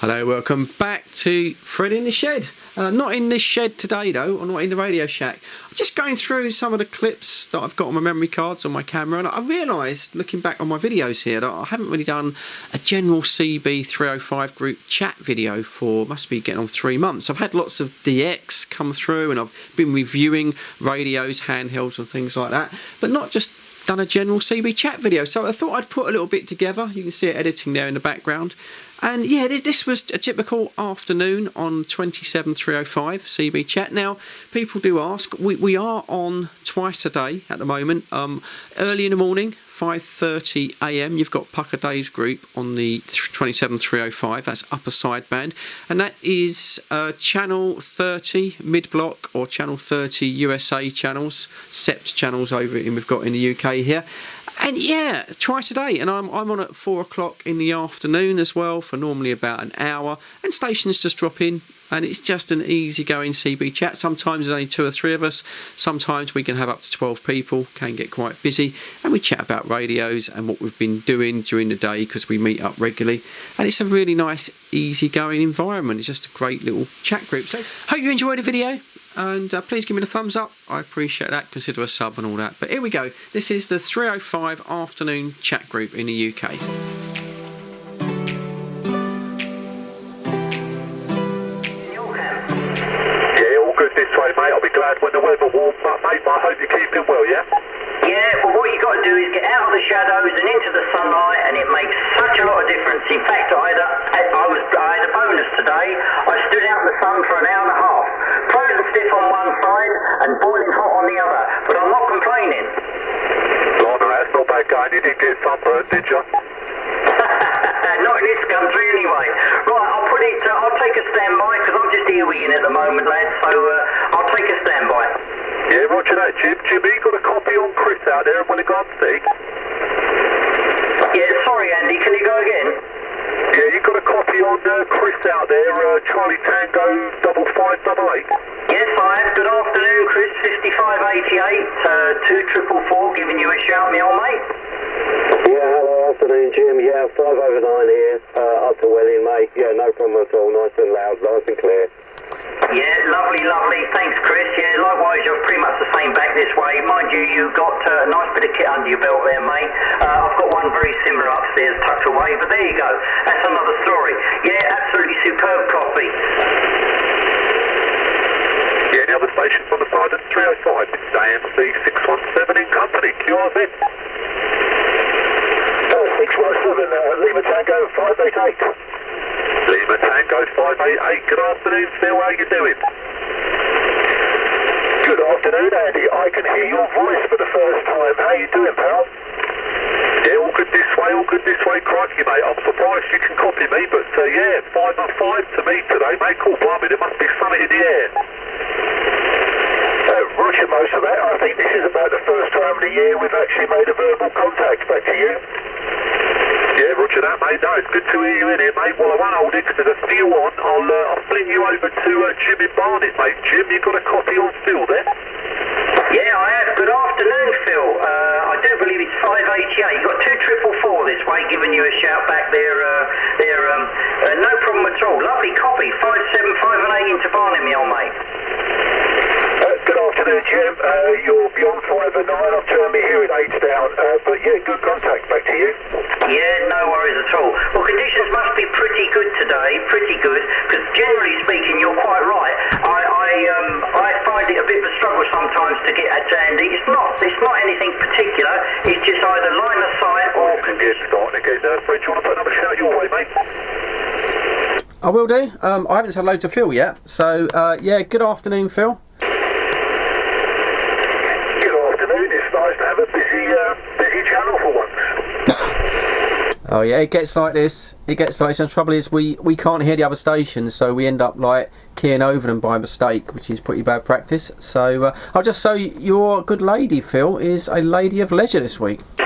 Hello, welcome back to Fred in the Shed. Not in this shed today though, or not in the Radio Shack. I'm just going through some of the clips that I've got on my memory cards on my camera, and I realised, looking back on my videos here, that I haven't really done a general CB305 group chat video for, must be getting on 3 months. I've had lots of DX come through, and I've been reviewing radios, handhelds and things like that, but not just done a general CB chat video. So I thought I'd put a little bit together. You can see it editing there in the background. And yeah, this was a typical afternoon on 27305 CB chat. Now, people do ask, we are on twice a day at the moment. Early in the morning, 5:30 AM, you've got Pucker Dave's group on the 27305, that's upper sideband, and that is channel 30 mid-block or channel 30 USA channels, Cept channels over in we've got in the UK here. And yeah, twice a day, and I'm on at 4 o'clock in the afternoon as well for normally about an hour, and stations just drop in, and it's just an easygoing CB chat. Sometimes there's only 2 or 3 of us, sometimes we can have up to 12 people, can get quite busy, and we chat about radios and what we've been doing during the day because we meet up regularly, and it's a really nice easygoing environment. It's just a great little chat group. So hope you enjoyed the video. And please give me the thumbs up, I appreciate that, consider a sub and all that. But here we go, this is the 305 afternoon chat group in the UK. Yeah, all good this way, mate. I'll be glad when the weather warms up, mate, but I hope you're keeping well, yeah? Yeah, well, what you got to do is get out of the shadows and into the sunlight, and it makes such a lot of difference. In fact, I had a bonus today. I stood out in the sun for an hour and a half, frozen stiff on one side and boiling hot on the other, but I'm not complaining. Blimey, that's not bad going. You didn't get sunburned, did you? Not in this country, anyway. Right, I'll take a standby because I'm just earwigging at the moment, lads. So I'll take a standby. Yeah, roger that, Jim. Jimmy, you got a copy on Chris out there and want to go and see? Yeah, sorry, Andy. Can you go again? Yeah, you got a copy on Chris out there, Charlie Tango 5588. Yes, I have. Good afternoon, Chris. 5588, 2444, giving you a shout, me old mate. Yeah, hello, afternoon, Jim. Yeah, 5 over 9 here, up to Welling, mate. Yeah, no problem at all. Nice and loud, nice and clear. Yeah, lovely, lovely. Thanks, Chris. Yeah, likewise, you're pretty much the same back this way. Mind you, you've got a nice bit of kit under your belt there, mate. I've got one very similar upstairs tucked away, but there you go. That's another story. Yeah, absolutely superb copy. Yeah, the other station's on the side of 305. It's AMC 617 in company, QRZ. 617, Lima Tango 588. Lima Tango 588. Good afternoon, Phil. How you doing? Good afternoon, Andy. I can hear your voice for the first time. How you doing, pal? Yeah, all good this way, all good this way. Crikey, mate. I'm surprised you can copy me, but yeah, 5 on 5 to me today, mate. Cool, blimey, there must be something in the air. Roger most of that. I think this is about the first time of the year we've actually made a verbal contact. Back to you. Yeah, roger that, mate. No, it's good to hear you in here, mate. Well, I won't hold it because there's a few on. I'll fling you over to Jim in Barnet, mate. Jim, you got a copy on Phil there? Yeah, I have. Good afternoon, Phil. I do believe it's 588. You've got 2444 this way, giving you a shout back there. No problem at all. Lovely copy. 57518 into Barnet, me old mate. Good afternoon, Jim. You're beyond 5 and 9. I've turned my hearing aids down. But yeah, good contact. Back to you. Yeah, no worries at all. Well, conditions must be pretty good today, pretty good, because generally speaking, you're quite right. I find it a bit of a struggle sometimes to get at Andy. It's not anything particular. It's just either line of sight or conditions. Starting again. Fred, do you want to put another shout your way, mate? I will do. I haven't said hello to Phil yet, so yeah, good afternoon, Phil. Oh yeah, it gets like this. It gets like this. And the trouble is, we can't hear the other stations, so we end up like keying over them by mistake, which is pretty bad practice. So I'll just say your good lady, Phil, is a lady of leisure this week. Yeah,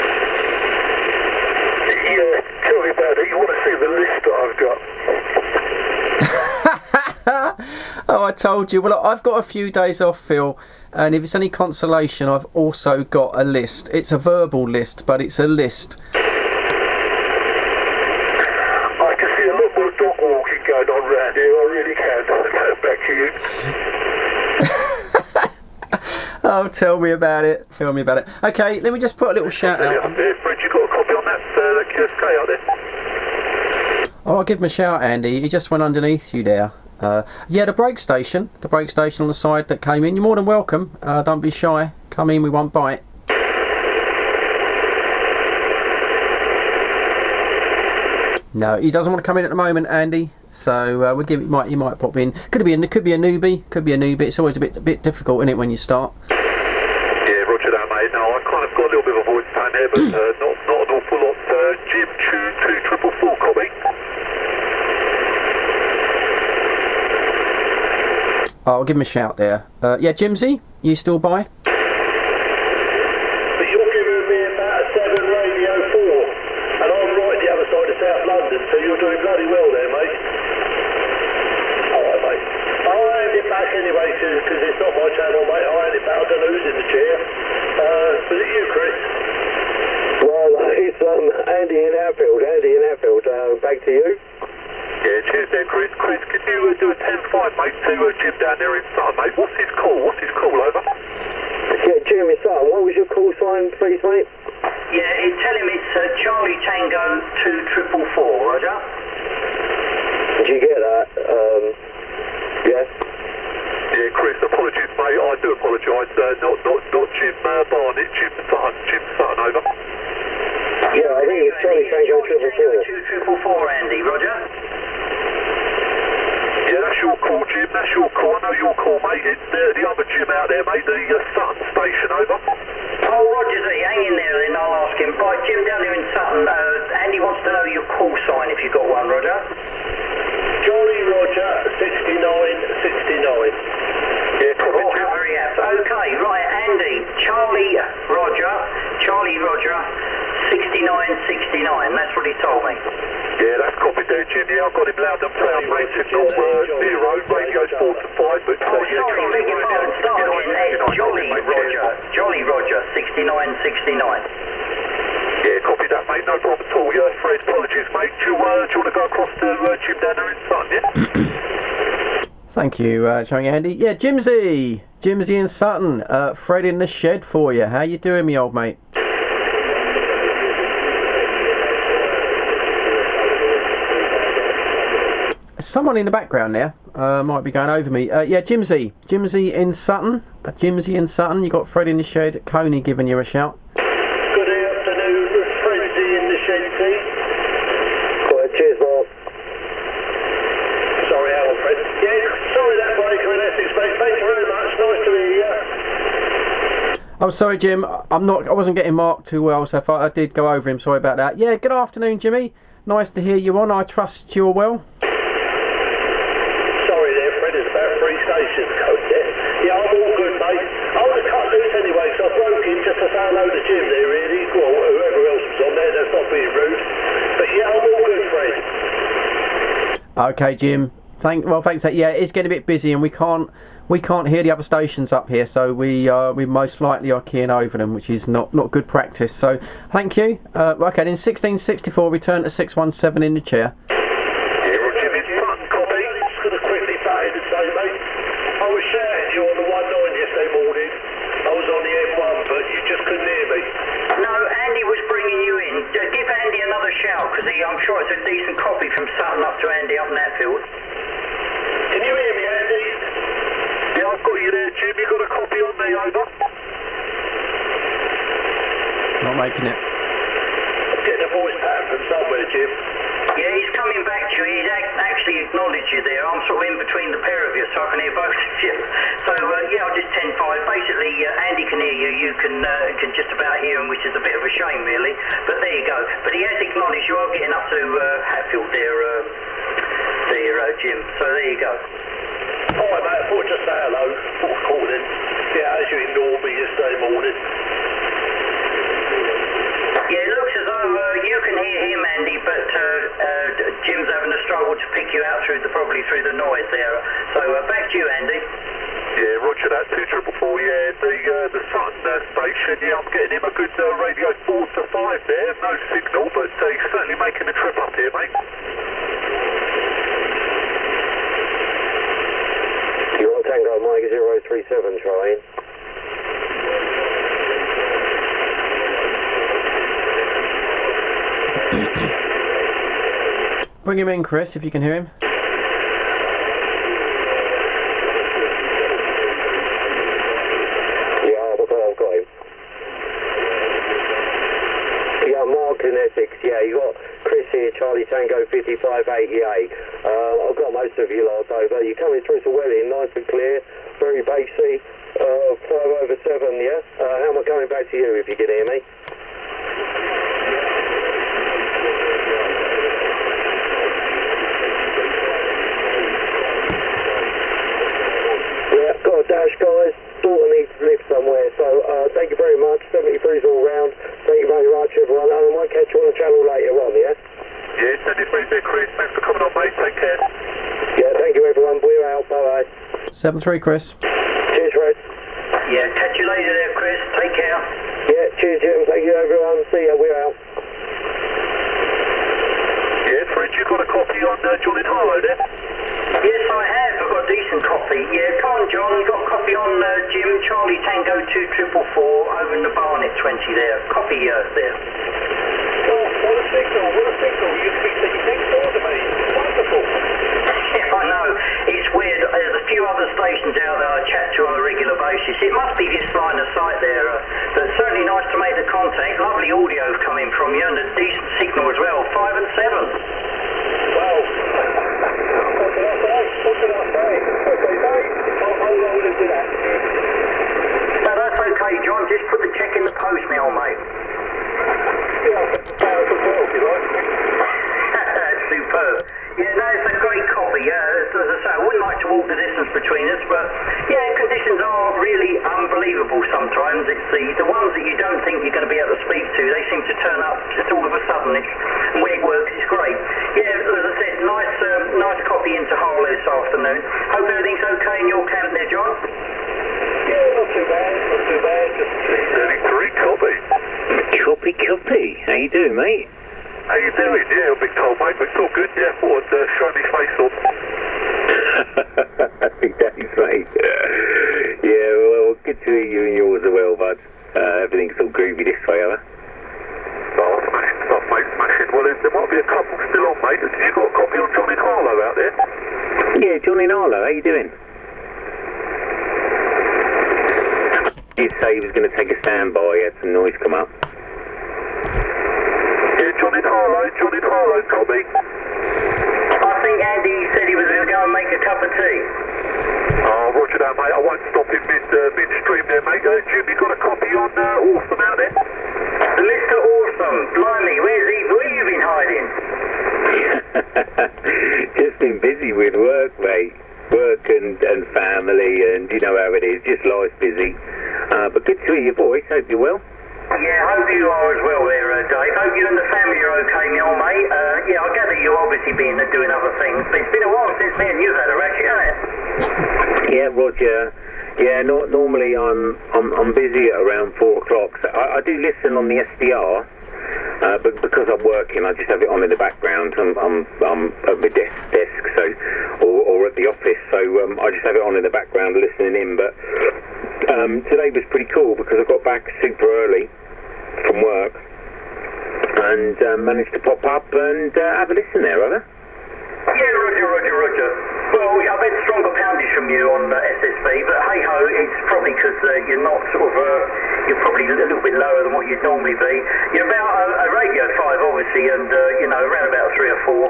tell me about it. You want to see the list that I've got? Oh, I told you. Well, I've got a few days off, Phil, and if it's any consolation, I've also got a list. It's a verbal list, but it's a list. I can see a lot more dog walking anything going on around here, I really can. Back to you. Oh, tell me about it. Tell me about it. Okay, let me just put a little shout out. Yeah, Fred, you got a copy on that QSK out there? Oh, I'll give him a shout, Andy. He just went underneath you there. Yeah, the brake station on the side that came in. You're more than welcome. Don't be shy. Come in, we won't bite. No, he doesn't want to come in at the moment, Andy. So we'll give it. He might pop in. Could be a newbie. It's always a bit difficult, isn't it, when you start? Yeah, roger that, mate. No, I kind of got a little bit of a voice pain there, but not an awful lot. Jim, 2444, copy. I'll give him a shout there. Yeah, Jimsy, you still by? But you're giving me about a 7 radio 4, and I'm right the other side of South London, so you're doing bloody well there, mate. Alright, mate. I'll hand it back anyway, because it's not my channel, mate. I'll hand it back. I don't know who's in the chair. Was it you, Chris? Well, it's Andy in Hertford. Back to you. Yeah, cheers there, Chris. Chris, can you do a 10-5, mate, to Jim down there in Sutton, mate? What's his call? Over? Yeah, Jim, it's Sutton. What was your call sign, please, mate? Yeah, tell him it's Charlie Tango 2444, Roger. Did you get that? Yes. Yeah, Chris, apologies, mate. I do apologise. Not Jim Barnett, Jim Sutton, over. Yeah, I think it's Charlie Tango 2244, Andy, Roger. Yeah, that's your call, Jim. That's your call. I know your call, mate. It's the other Jim out there, mate. The Sutton station, over. Oh, Roger, hang in there then. I'll ask him. Right, Jim down there in Sutton. Andy wants to know your call sign if you've got one, Roger. Jolly Roger 6969. Yeah, copy, Oh, Jim. very apt. Okay, right, Andy. Charlie Roger 6969. That's what he told me. Yeah, that's copied there, Jim. Yeah, I've got him loud and proud, mate. Signal 0, radio's 4 to 5, but Oh, sorry, beg your pardon. Start again. It's Jolly Roger 6969. Yeah, copy that, mate. No problem at all. Yeah, Fred, apologies, mate. Do you want to go across to Jim down there in Sutton, yeah? Thank you, showing Andy. Yeah, Jimsy in Sutton. Fred in the shed for you. How you doing, me old mate? Someone in the background there might be going over me. Yeah, Jimsy in Sutton. You got Fred in the shed. Coney giving you a shout. Good afternoon, Freddy in the shed, see? Cheers, Mark. Sorry, Alan, Fred. Yeah, sorry that breaker in Essex, mate. Thank you very much. Nice to hear you. Oh, sorry, Jim. I wasn't getting Mark too well, so if I did go over him. Sorry about that. Yeah, good afternoon, Jimmy. Nice to hear you on. I trust you're well. There's about 3 stations code there. Yeah, I'm all good, mate. I would have cut loose anyway, so I broke in just to say hello to Jim there, really. Well, whoever else was on there, that's not being rude. But yeah, I'm all good, Fred. Okay, Jim. Thanks. Yeah, it's getting a bit busy, and we can't hear the other stations up here, so we most likely are keying over them, which is not good practice. So thank you. Okay, then 1664, return to 617 in the chair. I was shouting you on the 19 yesterday morning. I was on the M1, but you just couldn't hear me. No, Andy was bringing you in. Give Andy another shout, because I'm sure it's a decent copy from Sutton up to Andy up in that field. Can you hear me, Andy? Yeah, I've got you there, Jim. You got a copy on me, over? Not making it. I'm getting a voice pattern from somewhere, Jim. Yeah, he's coming back to you. He's actually acknowledged you there. I'm sort of in between the pair of you, so I can hear both of you. So, yeah, I'll just 10-5. Basically, Andy can hear you. You can just about hear him, which is a bit of a shame, really. But there you go. But he has acknowledged you are getting up to Hatfield there, Jim. So there you go. All right, mate. I thought just say hello. Thought I'd call in. Yeah, as you ignored me yesterday morning. Yeah, it looks as though you can hear him, Andy, but Jim's having a struggle to pick you out probably through the noise there. So back to you, Andy. Yeah, roger that. 2444. Yeah, the Sutton station. Yeah, I'm getting him a good radio 4 to 5 there. No signal, but he's certainly making a trip up here, mate. 737 trying. Bring him in, Chris, if you can hear him. Yeah, I've got him. Yeah, Mark in Essex. Yeah, you got Chris here, Charlie Tango 5588. I've got most of you lot over. You're coming through to Welling, nice and clear, very bassy. 5/7, yeah? How am I coming back to you if you can hear me? Yeah, got a dash, guys. Daughter needs to live somewhere, so thank you very much. 73's all round. Thank you very much, everyone. And I might catch you on the channel later on, yeah? Yeah, 73's there, Chris. Thanks for coming on, mate. Take care. Yeah, thank you, everyone. We're out. Bye-bye. 7-3, Chris. Cheers, Fred. Yeah, catch you later there, Chris. Take care. Yeah, cheers, Jim. Thank you, everyone. See ya. We're out. Yeah, Fred, you got a copy on John in Harlow there? Yes, I have. I've got a decent copy. Yeah, come on, John. You've got a copy on Jim, Charlie Tango 2444 over in the Barnet 20 there. Copy yours there. Oh, what a signal. What a signal. You speak to you next door to me. Wonderful. Yeah, I know. It's weird. There's a few other stations out there I chat to on a regular basis. It must be this line of sight there. But it's certainly nice to make the contact. Lovely audio coming from you and a decent signal as well. 5 and 7. Wow. What did I say? What did I say? Okay, mate. How long did you do that? No, that's okay, John. Just put the check in the post now, mate. Yeah, power of the world, you like? Superb. Yeah, no, it's a great copy. As I say, I wouldn't like to walk the distance between us, but yeah, conditions are really unbelievable sometimes. It's the ones that you don't think you're going to be able to speak to, they seem to turn up just all of a sudden. And when it works, it's great. Yeah, as I said, nice copy into Harlow this afternoon. Hope everything's okay in your camp there, John. Yeah, not too bad. Not too bad. Just 73 copy. Copy. How you doing, mate? How you doing? Yeah, big told, mate, but it's all good. Yeah, thought I'd show me face off. Happy days, mate. Yeah, well, good to hear you and yours as well, bud. Everything's all groovy this way, huh? Oh, smashing stuff, mate, smashing. Well, there might be a couple still on, mate. Have you got a copy on John in Harlow out there? Yeah, John in Harlow, how you doing? He did say he was going to take a standby, he had some noise come up. Yeah, John in Harlow, copy. I think Andy said he was going to go and make a cup of tea. Oh, roger that, mate. I won't stop him mid-stream there, mate. Jim, you got a copy on Awesome out there? Mr. Awesome, blimey, where you been hiding? Just been busy with work, mate. Work and family, and you know how it is, just life busy. But good to hear your voice, hope you're well. Yeah, hope you are as well there, Dave. Hope you and the family are okay, my old mate. Yeah, I gather you've obviously been doing other things, but it's been a while since me and you've had a ratchet, hasn't it? Yeah, Roger. Yeah, normally I'm busy at around 4 o'clock. So I do listen on the SDR, but because I'm working, I just have it on in the background. I'm at my desk, so or at the office, so I just have it on in the background listening in. But today was pretty cool because I got back super early from work and managed to pop up and have a listen there, have I? Yeah, Roger. Well, I've had stronger poundage from you on SSB, but hey-ho, it's probably because you're not you're probably a little bit lower than what you'd normally be. You're about a radio 5, obviously, and, around about 3 or 4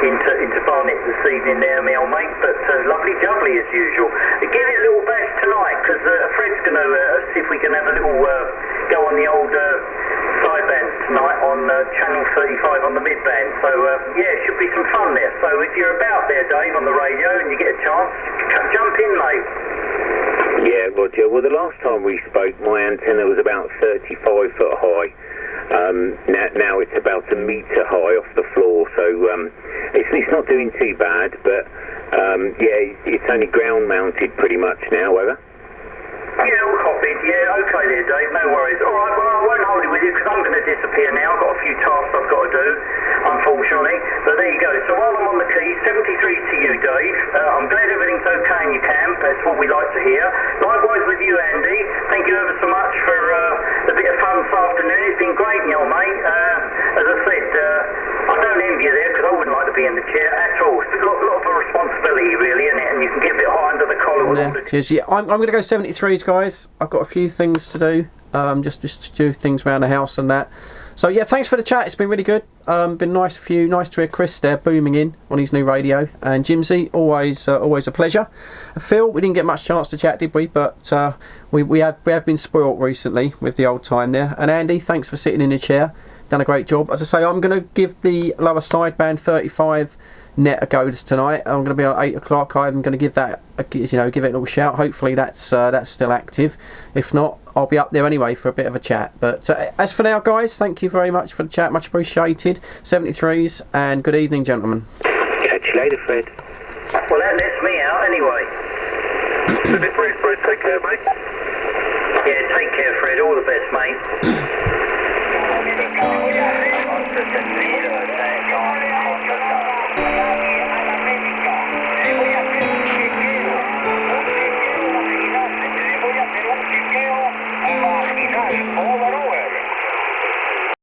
into Barnet this evening there, my old mate, but lovely jubbly as usual. Give it a little bash tonight, because Fred's going to see if we can have a little go on the old sideband tonight on channel 35 on the midband, so yeah, it should be some fun there. So if you're about there, Dave, on the radio and you get a chance, jump in, mate. Yeah, Roger. Well, the last time we spoke, my antenna was about 35 foot high. Now it's about a metre high off the floor, so it's not doing too bad, but yeah, it's only ground mounted pretty much now, whether? Yeah, all copied. Yeah, okay there, Dave, no worries. All right, well, I won't hold it with you because I'm going to disappear now. I've got a few tasks I've got to do, unfortunately. But there you go. So while I'm on the keys, 73 to you, Dave. I'm glad everything's okay in your camp. That's what we like to hear. Like there. Cheers. Yeah, I'm going to go 73s, guys. I've got a few things to do, just to do things around the house and that. So yeah, thanks for the chat. It's been really good. Been nice to hear Chris there booming in on his new radio, and Jimsy, always a pleasure. Phil, we didn't get much chance to chat, did we? But we have been spoilt recently with the old time there. And Andy, thanks for sitting in the chair. Done a great job. As I say, I'm going to give the lower sideband 35 net a go tonight. I'm going to be at 8 o'clock. I'm going to give that, give it a little shout. Hopefully that's still active. If not, I'll be up there anyway for a bit of a chat. But as for now, guys, thank you very much for the chat. Much appreciated. 73s, and good evening, gentlemen. Catch you later, Fred. Well, that lets me out anyway. 73s, Fred, take care.